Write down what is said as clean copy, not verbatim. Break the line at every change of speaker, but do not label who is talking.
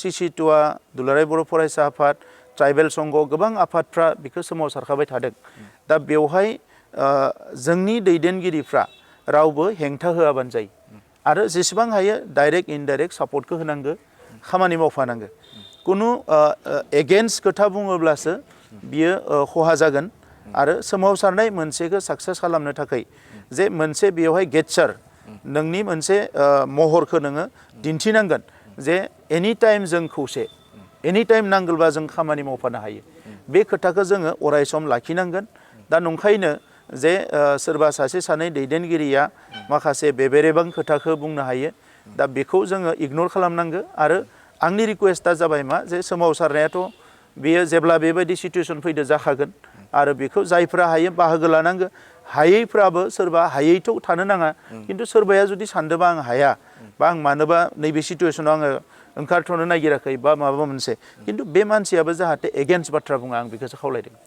सिसिटुआ दुलाराय बर' फरायसा आफाद ट्राइबेल संघ गोबां आफादफ्रा बेखौ सोमावसारखाबाय थादों दा बेवहाय जोंनि दैदेनगिरिफ्रा रावबो हेंथा होआबानो जायो आरो जेसेबां हायो डाइरेक्ट इनडाइरेक्ट सापर्टखौ होनांगो खामानि मावफानांगो कुनु एगेन्स्ट खोथा बुङोब्लासो बियो खहा जागोन आरो सोमावसारनाय मोनसेखौ साक्सेस खालामनो थाखाय जे मोनसे बेवहाय गेटचार नोंनि मोनसे महरखौ नोङो दिन्थिनांगोन जे एनि टाइम जों खौसे एनि टाइम नांगौबा जों खामानि मावफानो हायो बे खोथाखौ जोङो अराय सम लाखिनांगोन दा नंखायनो जे सोरबा सासे सानै दैदेनगिरिया माखासे बेबेरेबां खोथाखौ बुंनो हायो दा बेखौ जोङो इगनर खालामनांगो आरो आंनि रिक्वेस्टआ जाबाय मा जे सोमावसारनायाथ' बेयो जेब्ला बेबायदि सिचुएसन फैदो जाखागोन आरो बेखौ जायफ्रा हायो बाहागो लानांगो हायैफ्राबो सोरबा हायैथ' थानो नाङा खिन्थु सोरबाया जुदि सानदोंबा आं हाया बा आं मानोबा नैबे सिचुएसनाव आङो ओंखारथ'नो नागिराखै बा माबा मोनसे खिन्थु बे मानसियाबो जाहाथे एगेन्स्ट बाथ्रा बुङा आं बेखौसो खावलायदों